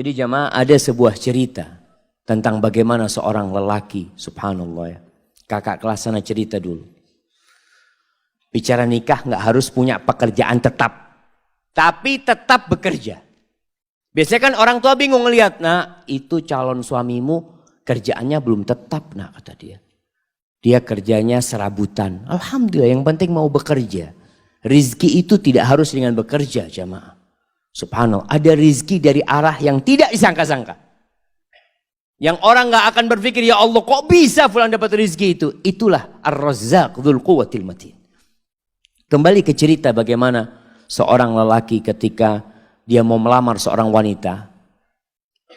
Jadi jamaah, ada sebuah cerita tentang bagaimana seorang lelaki, subhanallah ya. Kakak kelas sana cerita dulu. Bicara nikah nggak harus punya pekerjaan tetap. Tapi tetap bekerja. Biasanya kan orang tua bingung ngelihat, nah itu calon suamimu kerjaannya belum tetap, nah kata dia. Dia kerjanya serabutan. Alhamdulillah, yang penting mau bekerja. Rizki itu tidak harus dengan bekerja jamaah. Subhanallah, ada rizki dari arah yang tidak disangka-sangka. Yang orang gak akan berpikir, ya Allah kok bisa fulan dapat rizki itu. Itulah Ar-Razzaq Dzul Quwwatil Matin. Kembali ke cerita bagaimana seorang lelaki ketika dia mau melamar seorang wanita.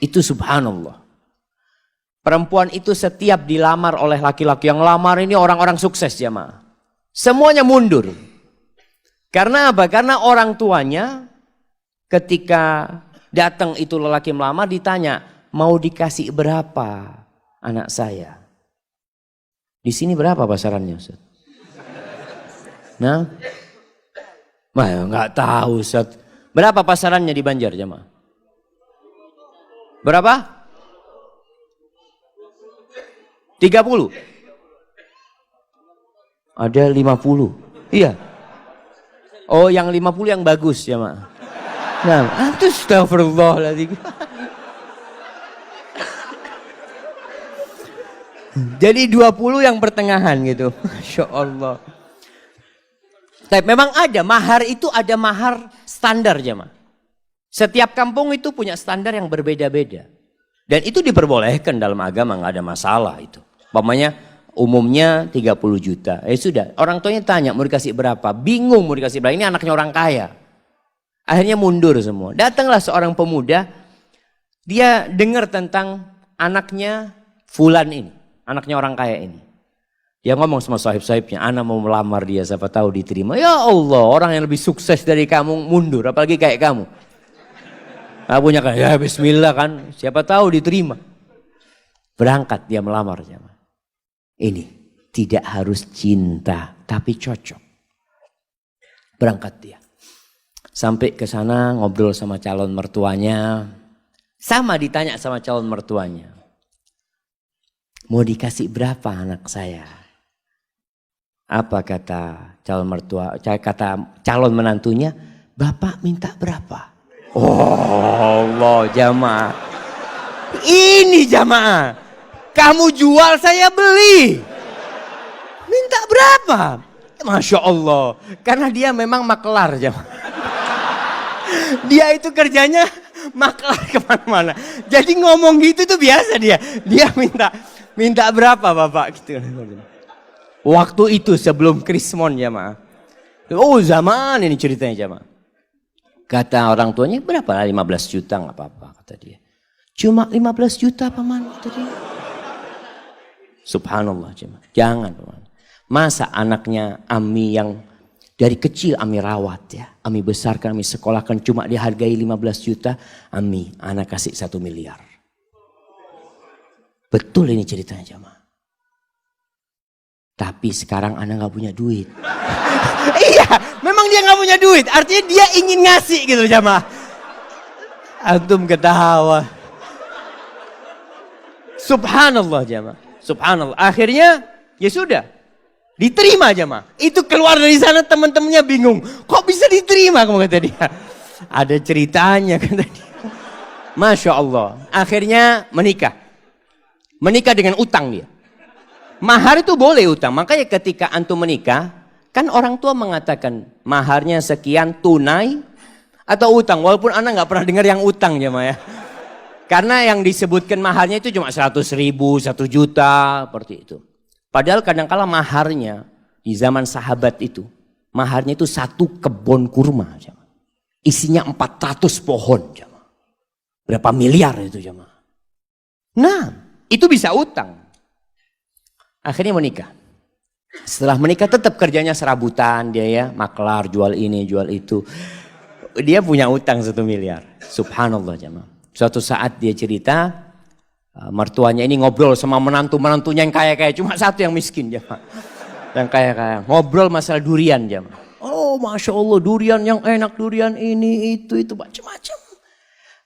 Itu subhanallah. Perempuan itu setiap dilamar oleh laki-laki, yang lamar ini orang-orang sukses jamaah. Semuanya mundur. Karena apa? Karena orang tuanya ketika datang itu lelaki melamar ditanya, mau dikasih berapa anak saya? Di sini berapa pasarannya Ustaz? Nah, nggak tahu Ustaz. Berapa pasarannya di Banjar jamaah? Berapa? 30? Ada 50? Iya. Oh, yang 50 yang bagus jamaah. Nah, astagfirullahaladzim. Jadi 20 yang pertengahan gitu. Masya Allah. Tapi memang ada, mahar itu ada mahar standar jemaah. Setiap kampung itu punya standar yang berbeda-beda. Dan itu diperbolehkan dalam agama, nggak ada masalah itu. Umpamanya umumnya 30 juta. Sudah, orang tuanya tanya mau dikasih berapa. Bingung mau dikasih berapa, ini anaknya orang kaya. Akhirnya mundur semua. Datanglah seorang pemuda, dia dengar tentang anaknya Fulan ini. Anaknya orang kaya ini. Dia ngomong sama sahib-sahibnya, anak mau melamar dia, siapa tahu diterima. Ya Allah, orang yang lebih sukses dari kamu mundur, apalagi kayak kamu. Nah, punya kan, ya bismillah kan, siapa tahu diterima. Berangkat dia melamar. Ini tidak harus cinta, tapi cocok. Berangkat dia. Sampai ke sana ngobrol sama calon mertuanya. Sama ditanya sama calon mertuanya. Mau dikasih berapa anak saya? Apa kata calon mertua, kata calon menantunya, Bapak minta berapa? Oh Allah jamaah. Ini jamaah. Kamu jual saya beli. Minta berapa? Masya Allah. Karena dia memang makelar jamaah. Dia itu kerjanya makelar kemana-mana. Jadi ngomong gitu tuh biasa dia. Dia minta berapa Bapak gitu. Waktu itu sebelum Krismon jamaah. Oh zaman ini ceritanya jamaah. Kata orang tuanya berapa? 15 juta nggak apa-apa kata dia. Cuma 15 juta paman kata dia. Subhanallah jemaah. Jangan paman. Masa anaknya Ami yang dari kecil Ami rawat ya. Ami besarkan, Ami sekolahkan cuma dihargai 15 juta. Ami anak kasih 1 miliar. Betul ini ceritanya jemaah. Tapi sekarang anak gak punya duit. Iya, memang dia gak punya duit. Artinya dia ingin ngasih gitu jamaah. Antum ketawa. Subhanallah jamaah. Subhanallah. Akhirnya ya sudah. Diterima jamaah. Itu keluar dari sana teman-temannya bingung. Kok bisa diterima kamu kata dia. Ada ceritanya kata dia. Masya Allah. Akhirnya menikah. Menikah dengan utang dia. Mahar itu boleh utang. Makanya ketika antum menikah, kan orang tua mengatakan maharnya sekian tunai atau utang. Walaupun anak nggak pernah dengar yang utang jemaah ya. Karena yang disebutkan maharnya itu cuma 100 ribu, 1 juta, seperti itu. Padahal kadang-kala maharnya di zaman sahabat itu, maharnya itu 1 kebun kurma. Jemaah. Isinya 400 pohon. Jemaah. Berapa miliar itu jemaah. Nah, itu bisa utang. Akhirnya menikah. Setelah menikah tetap kerjanya serabutan dia ya. Maklar, jual ini, jual itu. Dia punya utang 1 miliar. Subhanallah jemaah. Suatu saat dia cerita. Mertuanya ini ngobrol sama menantu-menantunya yang kaya-kaya. Cuma 1 yang miskin jemaah. Yang kaya-kaya. Ngobrol masalah durian jemaah. Oh Masya Allah durian yang enak. Durian ini, itu macam-macam.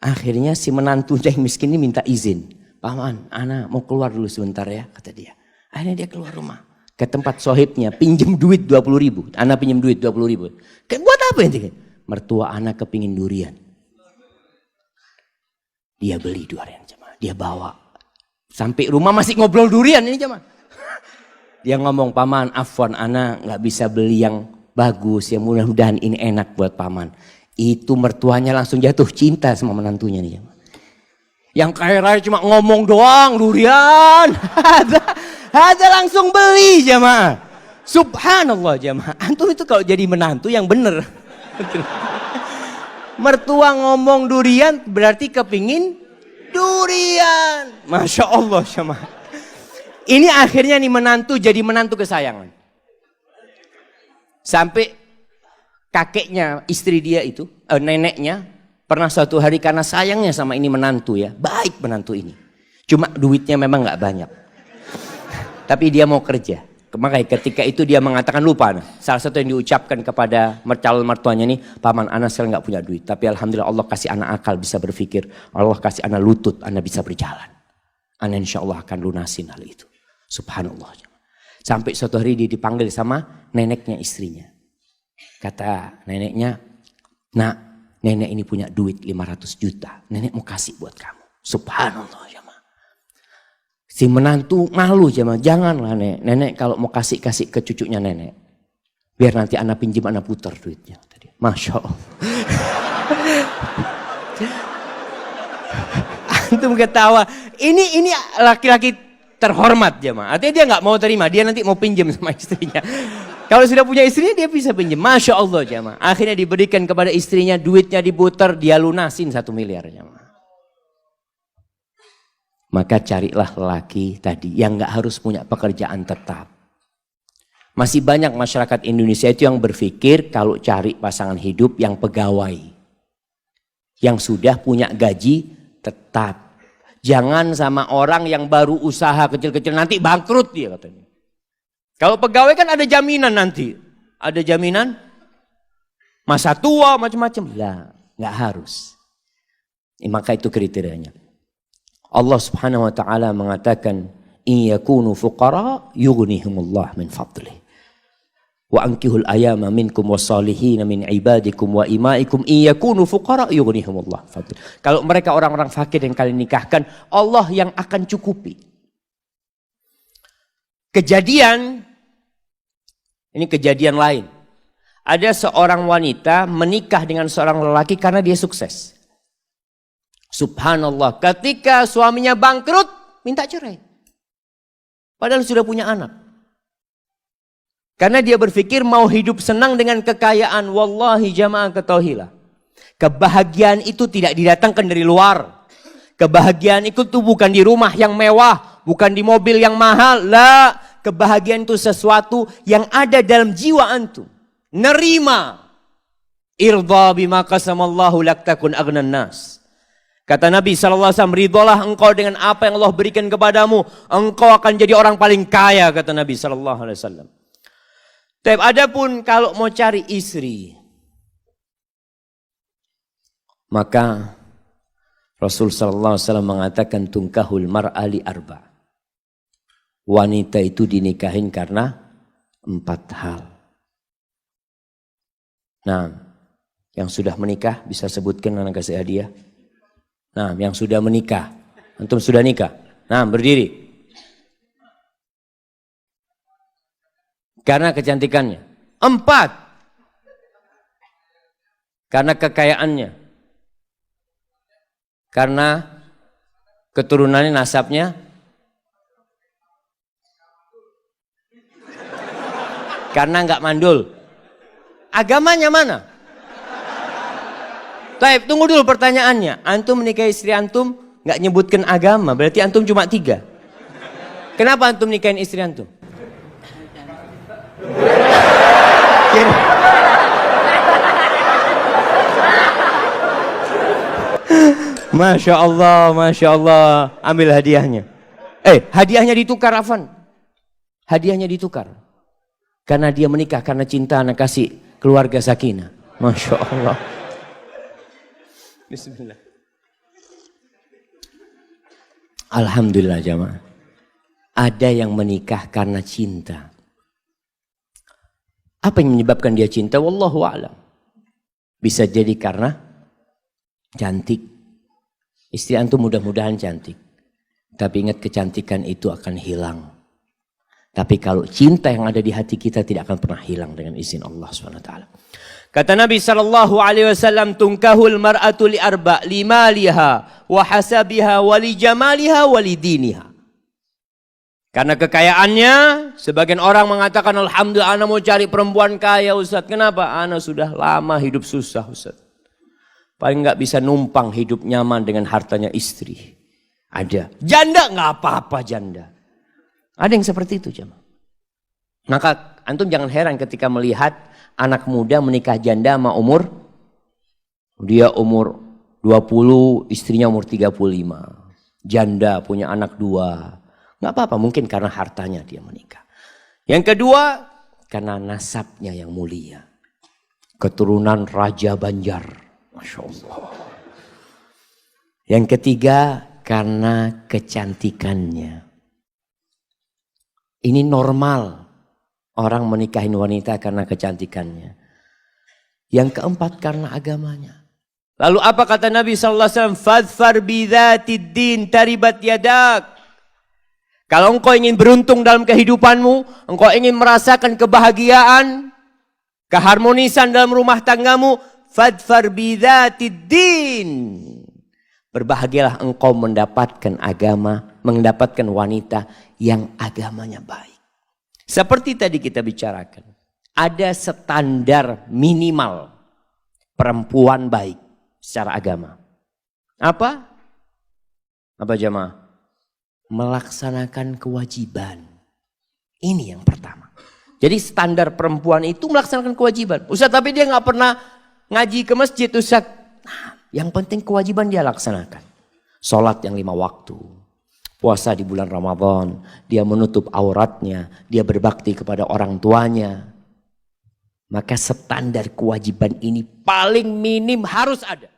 Akhirnya si menantu yang miskin ini minta izin. Paman, ana mau keluar dulu sebentar ya, kata dia. Akhirnya dia keluar rumah. Ke tempat sohibnya, pinjem duit 20.000. Ana pinjem duit 20.000. Buat apa ini? Mertua ana kepingin durian. Dia beli durian, jemaah. Dia bawa. Sampai rumah masih ngobrol durian ini, jemaah. Dia ngomong, paman, afwan, ana nggak bisa beli yang bagus, yang mudah-mudahan ini enak buat paman. Itu mertuanya langsung jatuh cinta sama menantunya nih, jemaah. Yang kaya raya cuma ngomong doang, durian. Ada langsung beli, jemaah. Subhanallah, jemaah. Antum itu kalau jadi menantu yang bener. Mertua ngomong durian berarti kepingin durian. Masya Allah, jemaah. Ini akhirnya nih menantu jadi menantu kesayangan. Sampai kakeknya, istri dia itu, neneknya, pernah suatu hari karena sayangnya sama ini menantu ya. Baik menantu ini. Cuma duitnya memang gak banyak. Tapi dia mau kerja. Makanya ketika itu dia mengatakan lupa. Salah satu yang diucapkan kepada calon mertuanya nih, paman ana sekarang gak punya duit. Tapi alhamdulillah Allah kasih anak akal bisa berpikir. Allah kasih anak lutut, anak bisa berjalan. Anak insya Allah akan lunasin hal itu. Subhanallah. Sampai suatu hari dia dipanggil sama neneknya istrinya. Kata neneknya, nak, nenek ini punya duit 500 juta. Nenek mau kasih buat kamu. Subhanallah, jemaah. Si menantu malu, jemaah. Janganlah nenek kalau mau kasih ke cucunya nenek. Biar nanti anak pinjam, anak putar duitnya. Masya Allah. Antum ketawa. Ini laki-laki terhormat, jemaah. Artinya dia nggak mau terima. Dia nanti mau pinjam sama istrinya. Kalau sudah punya istrinya dia bisa pinjam. Masya Allah, jemaah. Akhirnya diberikan kepada istrinya, duitnya diputar, dia lunasin 1 miliar, jemaah. Maka carilah lelaki tadi yang gak harus punya pekerjaan tetap. Masih banyak masyarakat Indonesia itu yang berpikir kalau cari pasangan hidup yang pegawai. Yang sudah punya gaji tetap. Jangan sama orang yang baru usaha kecil-kecil nanti bangkrut dia katanya. Kalau pegawai kan ada jaminan nanti. Ada jaminan masa tua macam-macam. Lah, gak harus. Maka itu kriterianya. Allah Subhanahu wa taala mengatakan in yakunu fuqara yughnihimullah min fadlih wa ankihul ayama minkum wassalihin min ibadikum wa imaikum in yakunu fuqara yughnihimullah fadlih. Kalau mereka orang-orang fakir yang kalian nikahkan, Allah yang akan cukupi. Ini kejadian lain. Ada seorang wanita menikah dengan seorang lelaki karena dia sukses. Subhanallah, ketika suaminya bangkrut, minta cerai. Padahal sudah punya anak. Karena dia berpikir mau hidup senang dengan kekayaan. Wallahi jamaah ketahuilah. Kebahagiaan itu tidak didatangkan dari luar. Kebahagiaan itu tuh bukan di rumah yang mewah. Bukan di mobil yang mahal. La, kebahagiaan itu sesuatu yang ada dalam jiwa antum. Nerima. Irda bima qasamallahu lak takun aghnan nas. Kata Nabi SAW, ridholah engkau dengan apa yang Allah berikan kepadamu. Engkau akan jadi orang paling kaya, kata Nabi SAW. Tapi adapun kalau mau cari istri, maka Rasul SAW mengatakan tungkahul mar'ali arba. Wanita itu dinikahin karena 4 hal. Nah, yang sudah menikah bisa sebutkan anak kasih hadiah. Nah, yang sudah menikah. Antum sudah nikah. Nah, berdiri. Karena kecantikannya. 4. Karena kekayaannya. Karena keturunannya, nasabnya. Karena enggak mandul. Agamanya mana? Baik, tunggu dulu pertanyaannya. Antum menikahi istri antum nggak nyebutkan agama, berarti antum cuma 3. Kenapa antum nikahin istri antum? Masya Allah, Masya Allah. Ambil hadiahnya. Hadiahnya ditukar, Afan. Hadiahnya ditukar. Karena dia menikah karena cinta, anak kasih keluarga sakinah. Masya Allah. Bismillah. Alhamdulillah jamaah. Ada yang menikah karena cinta. Apa yang menyebabkan dia cinta? Wallahu a'lam. Bisa jadi karena cantik. Istri antum mudah-mudahan cantik. Tapi ingat, kecantikan itu akan hilang. Tapi kalau cinta yang ada di hati kita tidak akan pernah hilang dengan izin Allah SWT. Kata Nabi SAW, tunkahul mar'atu li arba' limaliha wa hasabiha wa li jamaliha wa li diniha. Karena kekayaannya, sebagian orang mengatakan, alhamdulillah ana mau cari perempuan kaya Ustaz. Kenapa? Ana sudah lama hidup susah Ustaz. Paling nggak bisa numpang hidup nyaman dengan hartanya istri. Ada. Janda nggak apa-apa janda. Ada yang seperti itu jemaah. Maka antum jangan heran ketika melihat anak muda menikah janda sama umur. Dia umur 20, istrinya umur 35. Janda punya anak 2. Nggak apa-apa, mungkin karena hartanya dia menikah. Yang kedua, karena nasabnya yang mulia. Keturunan Raja Banjar. Masya Allah. Yang ketiga, karena kecantikannya. Ini normal orang menikahin wanita karena kecantikannya. Yang keempat, karena agamanya. Lalu apa kata Nabi SAW? Fadfar bidzatid din taribat yadak. Kalau engkau ingin beruntung dalam kehidupanmu, engkau ingin merasakan kebahagiaan, keharmonisan dalam rumah tanggamu, fadfar bidzatid din. Berbahagialah engkau mendapatkan agama, mendapatkan wanita yang agamanya baik. Seperti tadi kita bicarakan, ada standar minimal perempuan baik secara agama. Apa? Apa jemaah? Melaksanakan kewajiban. Ini yang pertama. Jadi standar perempuan itu melaksanakan kewajiban. Ustaz, tapi dia nggak pernah ngaji ke masjid Ustaz. Nah, yang penting kewajiban dia laksanakan. Sholat yang 5 waktu. Puasa di bulan Ramadan. Dia menutup auratnya. Dia berbakti kepada orang tuanya. Maka standar kewajiban ini paling minim harus ada.